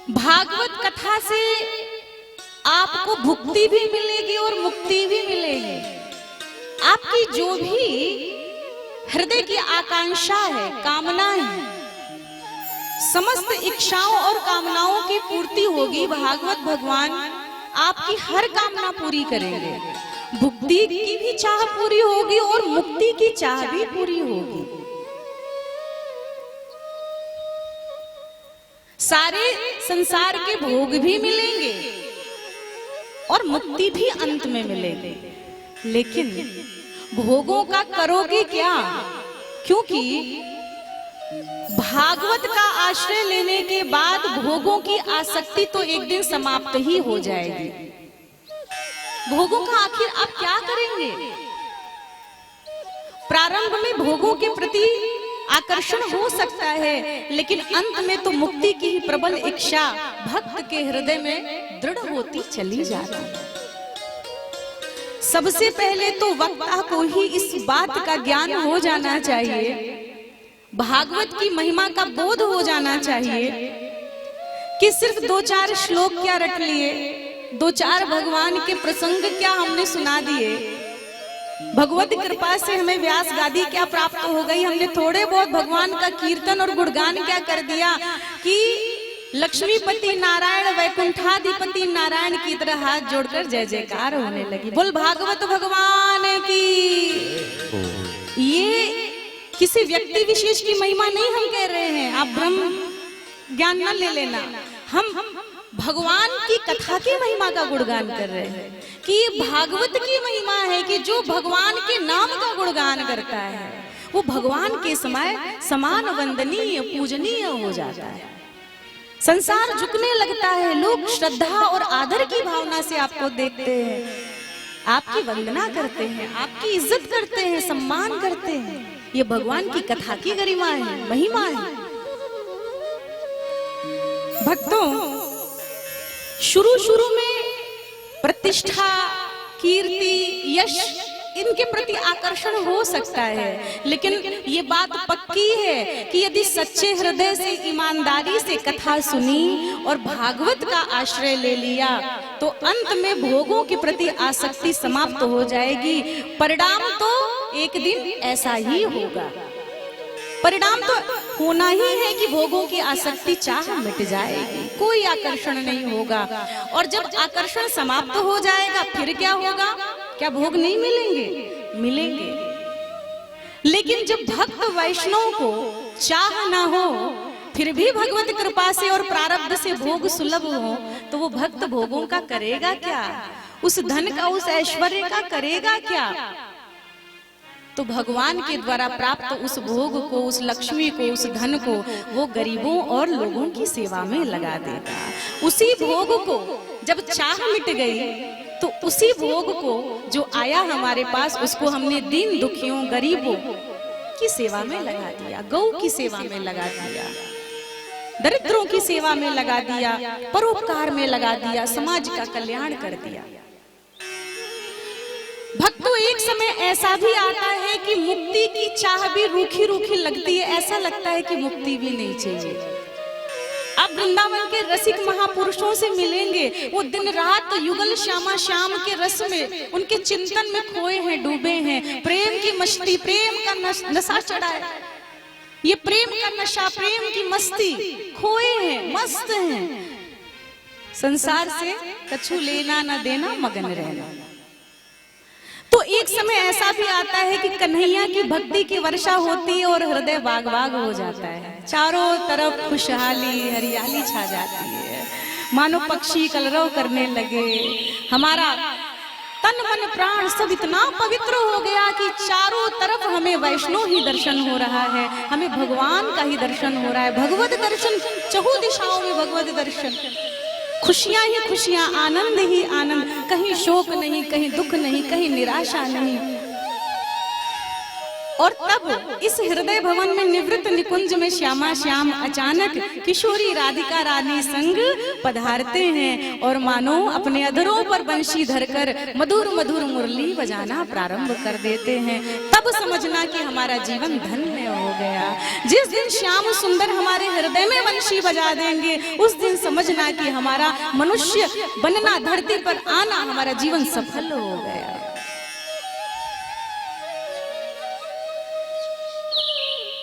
भागवत कथा से आपको भुक्ति भी मिलेगी और मुक्ति भी मिलेगी। आपकी जो भी हृदय की आकांक्षा है, कामना है, समस्त इच्छाओं और कामनाओं की पूर्ति होगी। भागवत भगवान आपकी हर कामना पूरी करेंगे। भुक्ति की भी चाह पूरी होगी और मुक्ति की चाह भी पूरी होगी। सारे संसार के भोग भी मिलेंगे और मुक्ति भी अंत में मिलेगी। लेकिन भोगों का करोगे क्या? क्योंकि भागवत का आश्रय लेने के बाद भोगों की आसक्ति तो एक दिन समाप्त ही हो जाएगी। भोगों का आखिर आप क्या करेंगे? प्रारंभ में भोगों के प्रति आकर्षण हो सकता है, लेकिन अंत में तो मुक्ति की ही प्रबल इच्छा भक्त के हृदय में दृढ़ होती चली जाती है। सबसे पहले तो वक्ता को ही इस बात का ज्ञान हो जाना चाहिए, भागवत की महिमा का बोध हो जाना चाहिए कि सिर्फ 2-4 श्लोक क्या रट लिए, 2-4 भगवान के प्रसंग क्या हमने सुना दिए, भगवत कृपा से हमें व्यास गादी क्या प्राप्त हो गई, हमने थोड़े बहुत भगवान का कीर्तन और गुणगान क्या कर दिया कि लक्ष्मीपति नारायण वैकुंठाधिपति नारायण की तरह हाथ जोड़कर जय जयकार होने लगी। बोल भागवत भगवान की। ये किसी व्यक्ति विशेष की महिमा नहीं हम कह रहे हैं, आप ब्रह्म ज्ञान न ले लेना। हम भगवान की कथा की महिमा का गुणगान कर रहे हैं कि ये भागवत की महिमा है कि जो भगवान के नाम का गुणगान करता है वो भगवान के समान वंदनीय पूजनीय हो जाता है। संसार झुकने लगता है, लोग श्रद्धा और आदर की भावना से आपको देखते हैं, आपकी वंदना करते हैं, आपकी इज्जत करते हैं, सम्मान करते हैं। ये भगवान की कथा की गरिमा है, महिमा है। भक्तों, शुरू में प्रतिष्ठा, कीर्ति, यश इनके प्रति आकर्षण हो सकता है, लेकिन ये बात पक्की है कि यदि सच्चे हृदय से ईमानदारी से कथा सुनी और भागवत का आश्रय ले लिया तो अंत में भोगों के प्रति आसक्ति समाप्त हो जाएगी। परिणाम तो एक दिन ऐसा ही होगा, परिणाम तो होना ही है कि भोगों की आसक्ति चाह मिट जाएगी, कोई आकर्षण नहीं होगा। और जब आकर्षण समाप्त हो जाएगा फिर क्या होगा? क्या भोग नहीं मिलेंगे? मिलेंगे। लेकिन जब भक्त वैष्णव को चाह ना हो फिर भी भगवत कृपा से और प्रारब्ध से भोग सुलभ हो तो वो भक्त भोगों का करेगा क्या? उस धन का, उस ऐश्वर्य का करेगा क्या? तो भगवान के द्वारा प्राप्त उस भोग को, उस लक्ष्मी को, उस धन को वो गरीबों और लोगों की सेवा में लगा देगा। उसी भोग को जब चाह मिट गई तो उसी भोग को जो आया हमारे पास उसको हमने दीन दुखियों गरीबों की सेवा में लगा दिया, गौ की सेवा में लगा दिया, दरिद्रों की सेवा में लगा दिया, परोपकार में लगा दिया, समाज का कल्याण कर दिया। भक्तों, एक समय ऐसा भी आता है कि मुक्ति की चाह भी रूखी रूखी लगती है, ऐसा लगता है कि मुक्ति भी नहीं चाहिए। अब वृंदावन के रसिक महापुरुषों से मिलेंगे, वो दिन रात युगल श्यामा श्याम के रस में, उनके चिंतन में खोए हैं, डूबे हैं। प्रेम की मस्ती, प्रेम का नशा चढ़ा है, ये प्रेम का नशा, प्रेम की मस्ती, खोए हैं, मस्त हैं। संसार से कछु लेना न देना, मगन रहना। तो एक समय ऐसा भी आता है कि कन्हैया की भक्ति की वर्षा होती है और हृदय बाग बाग हो जाता है, चारों तरफ खुशहाली हरियाली छा जाती है, मानो पक्षी कलरव करने लगे। हमारा तन मन प्राण सब इतना पवित्र हो गया कि चारों तरफ हमें वैष्णव ही दर्शन हो रहा है, हमें भगवान का ही दर्शन हो रहा है, भगवत दर्शन, चहुँ दिशाओं में भगवत दर्शन, खुशियां ही खुशियां, आनंद ही आनंद, कहीं शोक नहीं, कहीं दुख नहीं, कहीं निराशा नहीं। और तब इस हृदय भवन में निवृत्त निकुंज में श्यामा श्याम अचानक किशोरी राधिका रानी संग पधारते हैं और मानो अपने अधरों पर बंशी धरकर मधुर मधुर मुरली बजाना प्रारंभ कर देते हैं। तब समझना कि हमारा जीवन धन्य हो गया। जिस दिन श्याम सुंदर हमारे हृदय में बंशी बजा देंगे उस दिन समझना कि हमारा मनुष्य बनना, धरती पर आना, हमारा जीवन सफल हो गया।